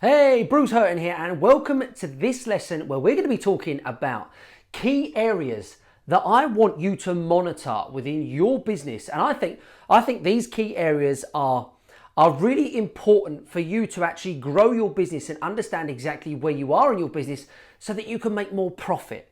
Hey, Bruce Hurton here, and welcome to this lesson where we're going to be talking about key areas that I want you to monitor within your business. And I think these key areas are really important for you to actually grow your business and understand exactly where you are in your business so that you can make more profit.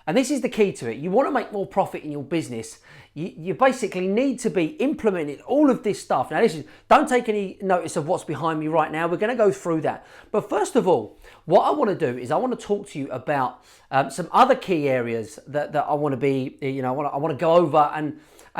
And this is the key to it. You want to make more profit in your business. You basically need to be implementing all of this stuff. Now listen, don't take any notice of what's behind me right now. We're going to go through that. But first of all, what I want to do is I want to talk to you about some other key areas that I want to be, I want to go over and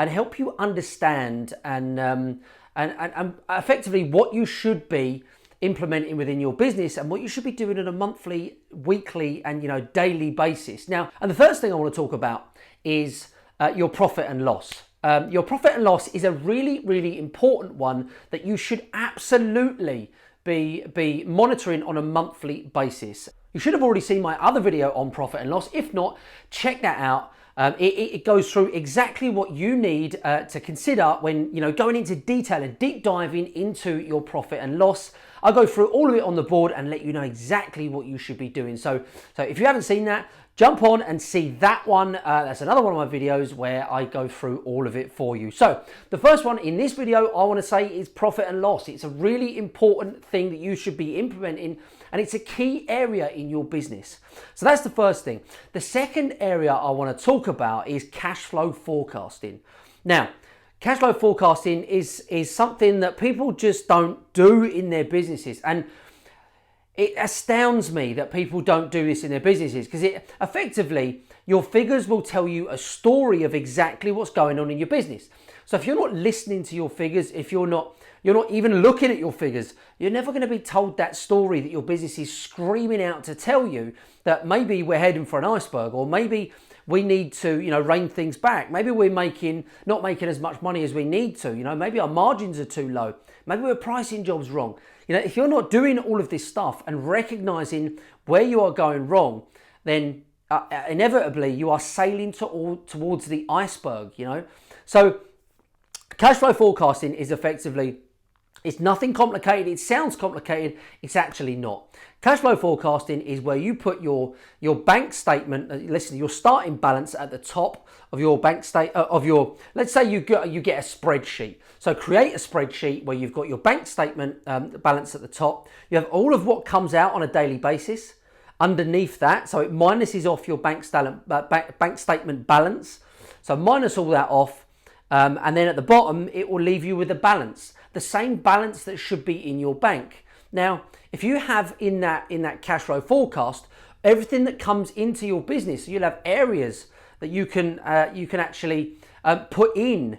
help you understand and effectively what you should be implementing within your business and what you should be doing on a monthly, weekly, and daily basis. Now, and the first thing I want to talk about is your profit and loss. Your profit and loss is a really, really important one that you should absolutely be monitoring on a monthly basis. You should have already seen my other video on profit and loss. If not, check that out. It goes through exactly what you need to consider when going into detail and deep diving into your profit and loss. I go through all of it on the board and let you know exactly what you should be doing. So if you haven't seen that, jump on and see that one. That's another one of my videos where I go through all of it for you. So the first one in this video I want to say is profit and loss. It's a really important thing that you should be implementing, and it's a key area in your business. So that's the first thing. The second area I want to talk about is cash flow forecasting. Now, cash flow forecasting is something that people just don't do in their businesses, and it astounds me that people don't do this in their businesses, because it effectively, your figures will tell you a story of exactly what's going on in your business. So if you're not listening to your figures, if you're not even looking at your figures, you're never going to be told that story that your business is screaming out to tell you, that maybe we're heading for an iceberg, or maybe we need to, rein things back. Maybe we're not making as much money as we need to. Maybe our margins are too low. Maybe we're pricing jobs wrong. If you're not doing all of this stuff and recognizing where you are going wrong, then inevitably you are sailing towards the iceberg. So cash flow forecasting is effectively, it's nothing complicated. It sounds complicated. It's actually not. Cash flow forecasting is where you put your bank statement, your starting balance at the top of your bank let's say you get a spreadsheet. So create a spreadsheet where you've got your bank statement balance at the top. You have all of what comes out on a daily basis underneath that. So it minuses off your bank statement balance. So minus all that off. And then at the bottom, it will leave you with a balance, the same balance that should be in your bank. Now, if you have in that cash flow forecast, everything that comes into your business, you'll have areas that you can actually put in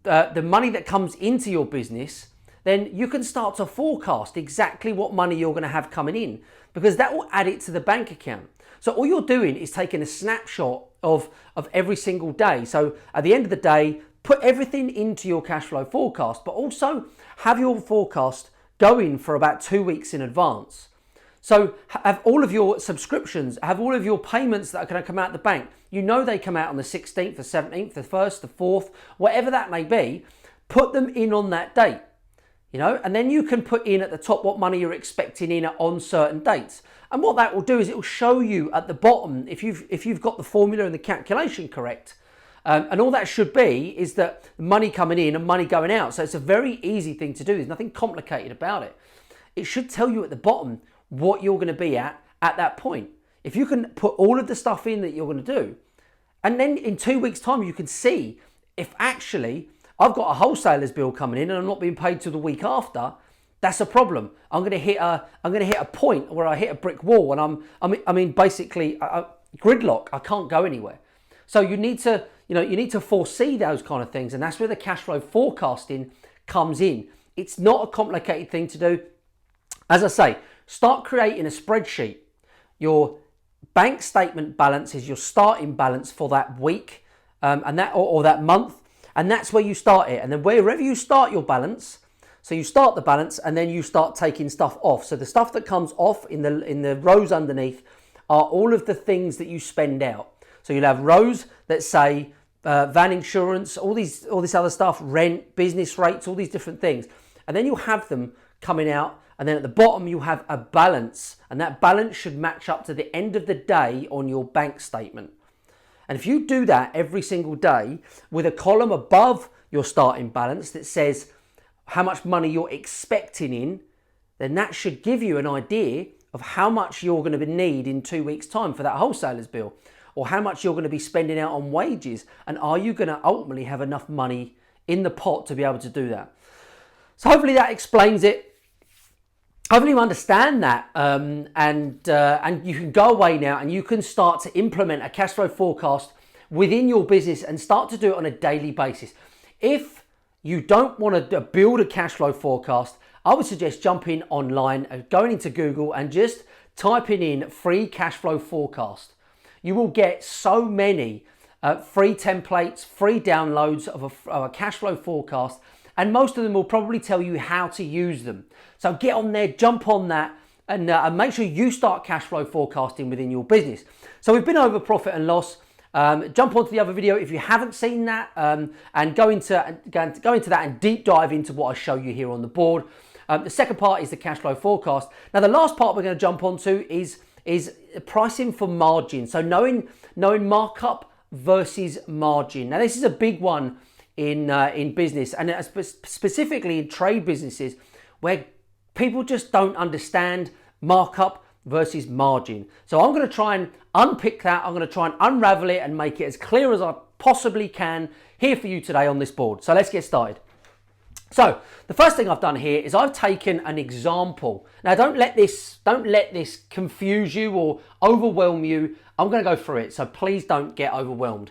the money that comes into your business. Then you can start to forecast exactly what money you're going to have coming in, because that will add it to the bank account. So all you're doing is taking a snapshot of every single day. So at the end of the day, put everything into your cash flow forecast, but also have your forecast going for about 2 weeks in advance. So have all of your subscriptions, have all of your payments that are going to come out of the bank. They come out on the 16th, the 17th, the 1st, the 4th, whatever that may be. Put them in on that date, and then you can put in at the top what money you're expecting in on certain dates. And what that will do is it will show you at the bottom, if you've got the formula and the calculation correct, and all that should be is that money coming in and money going out. So it's a very easy thing to do. There's nothing complicated about it. It should tell you at the bottom what you're going to be at that point. If you can put all of the stuff in that you're going to do, and then in 2 weeks' time you can see if actually I've got a wholesaler's bill coming in and I'm not being paid till the week after, that's a problem. I'm going to hit a point where I hit a brick wall, and basically gridlock. I can't go anywhere. So you need to foresee those kind of things, and that's where the cash flow forecasting comes in. It's not a complicated thing to do. As I say, start creating a spreadsheet. Your bank statement balance is your starting balance for that week, and that or that month, and that's where you start it. And then wherever you start your balance, so you start the balance and then you start taking stuff off. So the stuff that comes off in the rows underneath are all of the things that you spend out. So you'll have rows that say van insurance, all this other stuff, rent, business rates, all these different things. And then you'll have them coming out and then at the bottom you have a balance, and that balance should match up to the end of the day on your bank statement. And if you do that every single day with a column above your starting balance that says how much money you're expecting in, then that should give you an idea of how much you're going to need in 2 weeks' time for that wholesaler's bill, or how much you're going to be spending out on wages, and are you going to ultimately have enough money in the pot to be able to do that. So hopefully that explains it. Hopefully you understand that, and you can go away now and you can start to implement a cash flow forecast within your business and start to do it on a daily basis. If you don't want to build a cash flow forecast, I would suggest jumping online, going into Google and just typing in free cash flow forecast. You will get so many free templates, free downloads of a cash flow forecast, and most of them will probably tell you how to use them. So get on there, jump on that, and make sure you start cash flow forecasting within your business. So we've been over profit and loss. Jump onto the other video if you haven't seen that, and go into that and deep dive into what I show you here on the board. The second part is the cash flow forecast. Now the last part we're going to jump onto is pricing for margin. So knowing markup versus margin. Now this is a big one in business, and specifically in trade businesses, where people just don't understand markup versus margin. So I'm going to try and unpick that. I'm going to try and unravel it and make it as clear as I possibly can here for you today on this board. So let's get started. So the first thing I've done here is I've taken an example. Now don't let this confuse you or overwhelm you. I'm going to go through it, so please don't get overwhelmed.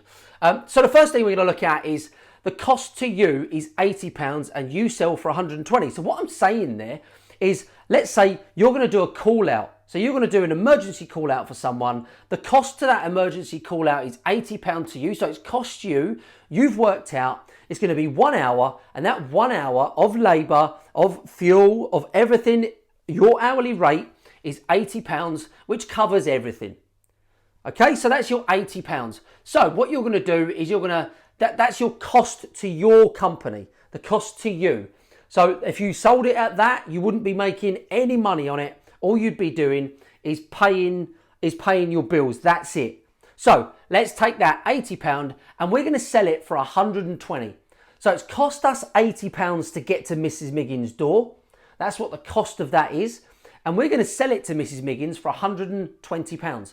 So the first thing we're going to look at is the cost to you is £80 and you sell for 120. So what I'm saying there is, let's say you're going to do a call out. So you're going to do an emergency call out for someone. The cost to that emergency call out is £80 to you. So it's cost you've worked out, it's going to be 1 hour, and that 1 hour of labor, of fuel, of everything, your hourly rate is £80, which covers everything. Okay, so that's your £80. So what you're going to do is that's your cost to your company, the cost to you. So if you sold it at that, you wouldn't be making any money on it. All you'd be doing is paying your bills. That's it. So let's take that £80 and we're going to sell it for 120. So it's cost us £80 to get to Mrs. Miggins' door. That's what the cost of that is. And we're going to sell it to Mrs. Miggins for £120.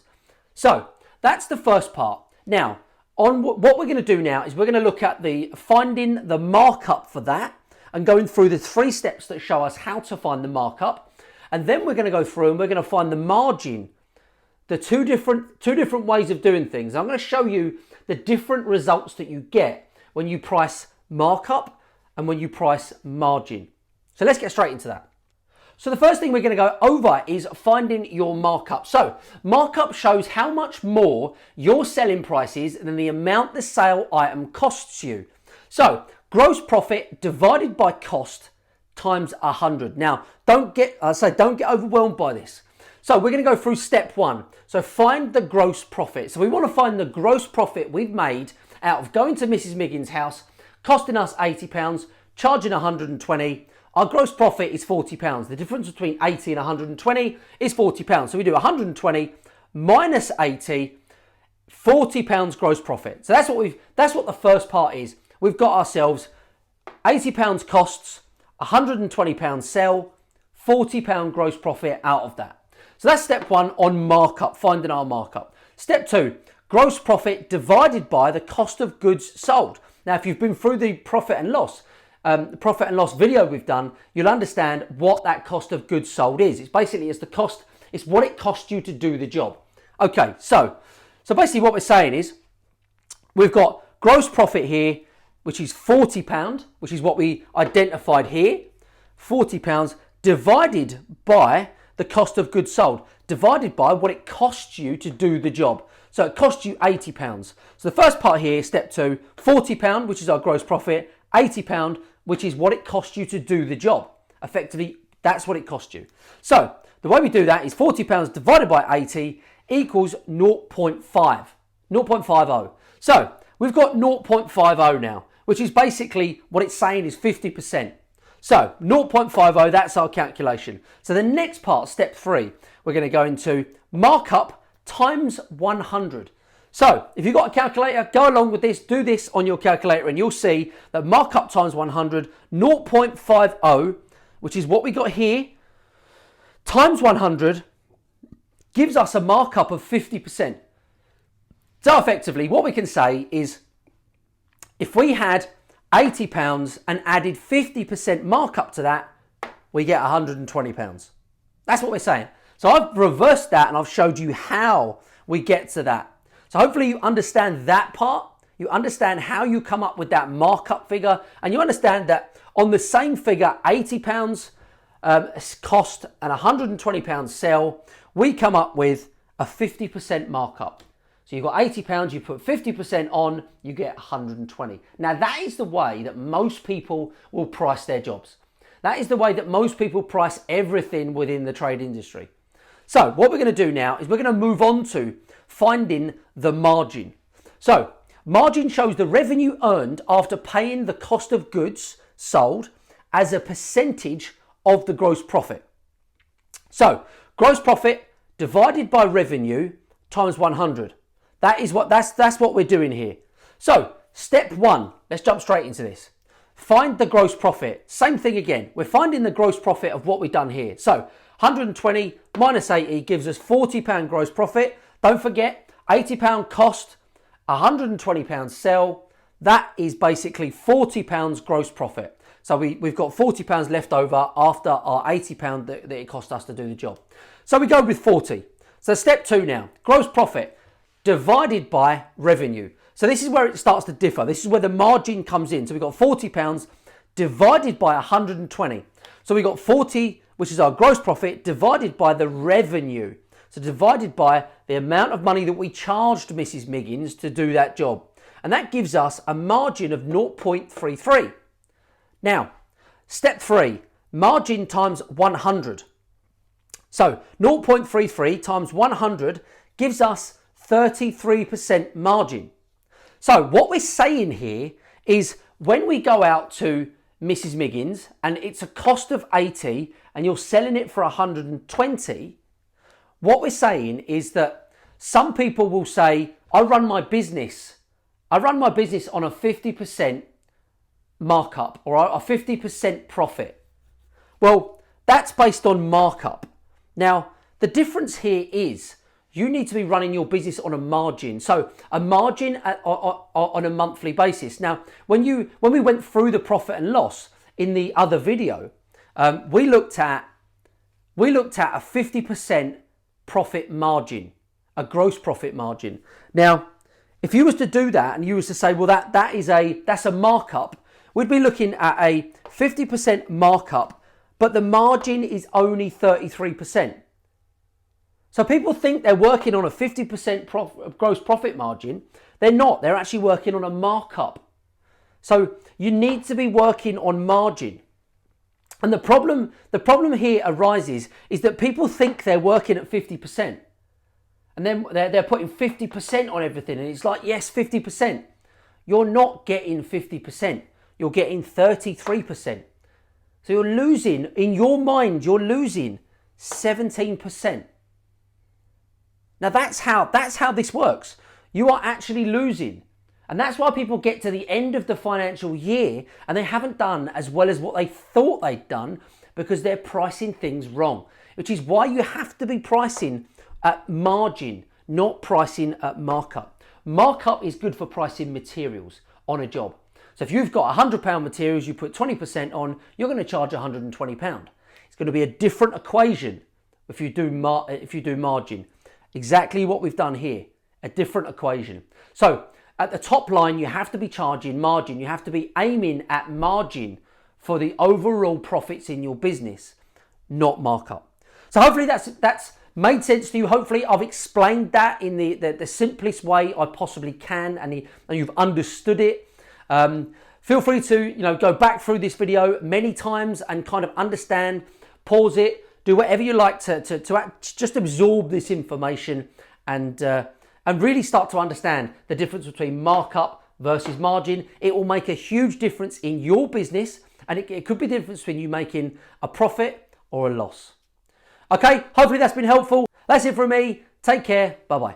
So that's the first part. Now, what we're going to do now is we're going to look at finding the markup for that and going through the 3 steps that show us how to find the markup. And then we're going to go through and we're going to find the margin, the two different ways of doing things. I'm going to show you the different results that you get when you price markup and when you price margin. So let's get straight into that. So the first thing we're going to go over is finding your markup. So markup shows how much more your selling price is than the amount the sale item costs you. So gross profit divided by cost times 100. Now don't get overwhelmed by this. So we're going to go through step 1. So find the gross profit. So we want to find the gross profit we've made out of going to Mrs. Miggins' house, costing us £80, charging 120. Our gross profit is £40. The difference between 80 and 120 is £40. So we do 120 minus 80, £40 gross profit. So that's what the first part is. We've got ourselves £80 costs, £120 sell, £40 gross profit out of that. So that's step 1 on markup, finding our markup. Step 2, gross profit divided by the cost of goods sold. Now, if you've been through the profit and loss video we've done, you'll understand what that cost of goods sold is. It's basically it's what it costs you to do the job. Okay, so basically what we're saying is we've got gross profit here, which is £40, which is what we identified here, £40 divided by the cost of goods sold, divided by what it costs you to do the job. So it costs you £80. So the first part here, step 2, £40, which is our gross profit, £80, which is what it costs you to do the job. Effectively, that's what it costs you. So the way we do that is £40 divided by 80 equals 0.50. So we've got 0.50 now, which is basically what it's saying is 50%. So 0.50, that's our calculation. So the next part, step 3, we're going to go into markup times 100. So if you've got a calculator, go along with this, do this on your calculator, and you'll see that markup times 100, 0.50, which is what we got here, times 100, gives us a markup of 50%. So effectively, what we can say is, if we had £80 and added 50% markup to that, we get £120. That's what we're saying. So I've reversed that and I've showed you how we get to that. So hopefully you understand that part. You understand how you come up with that markup figure, and you understand that on the same figure, £80 cost and £120 sell, we come up with a 50% markup. So you've got £80, you put 50% on, you get 120. Now that is the way that most people will price their jobs. That is the way that most people price everything within the trade industry. So what we're going to do now is we're going to move on to finding the margin. So margin shows the revenue earned after paying the cost of goods sold as a percentage of the gross profit. So gross profit divided by revenue times 100. That's what we're doing here. So step 1, let's jump straight into this. Find the gross profit. Same thing again. We're finding the gross profit of what we've done here. So 120 minus 80 gives us £40 gross profit. Don't forget, £80 cost, £120 sell. That is basically £40 gross profit. So we've got £40 left over after our £80 that it cost us to do the job. So we go with 40. So step 2 now, gross profit divided by revenue. So this is where it starts to differ. This is where the margin comes in. So we've got £40 divided by 120. So we got 40, which is our gross profit, divided by the revenue. So divided by the amount of money that we charged Mrs. Miggins to do that job. And that gives us a margin of 0.33. Now, step 3, margin times 100. So 0.33 times 100 gives us 33% margin. So what we're saying here is when we go out to Mrs. Miggins and it's a cost of 80 and you're selling it for 120, what we're saying is that some people will say, I run my business on a 50% markup or a 50% profit. Well, that's based on markup. Now, the difference here is you need to be running your business on a margin. So a margin on a monthly basis. Now, when we went through the profit and loss in the other video, we looked at a 50% profit margin, a gross profit margin. Now, if you was to do that and you was to say, well, that's a markup, we'd be looking at a 50% markup, but the margin is only 33%. So people think they're working on a 50% gross profit margin. They're not. They're actually working on a markup. So you need to be working on margin. And the problem here arises is that people think they're working at 50%. And then they're putting 50% on everything. And it's like, yes, 50%. You're not getting 50%. You're getting 33%. So you're losing, in your mind, you're losing 17%. Now that's how this works. You are actually losing. And that's why people get to the end of the financial year and they haven't done as well as what they thought they'd done because they're pricing things wrong. Which is why you have to be pricing at margin, not pricing at markup. Markup is good for pricing materials on a job. So if you've got £100 materials, you put 20% on, you're going to charge £120. It's going to be a different equation if you do margin. Exactly what we've done here, a different equation. So at the top line, you have to be charging margin. You have to be aiming at margin for the overall profits in your business, not markup. So hopefully that's made sense to you. Hopefully I've explained that in the simplest way I possibly can, and you've understood it. Feel free to go back through this video many times and kind of understand, pause it, do whatever you like to just absorb this information and really start to understand the difference between markup versus margin. It will make a huge difference in your business And it could be the difference between you making a profit or a loss. Okay, hopefully that's been helpful. That's it from me. Take care. Bye-bye.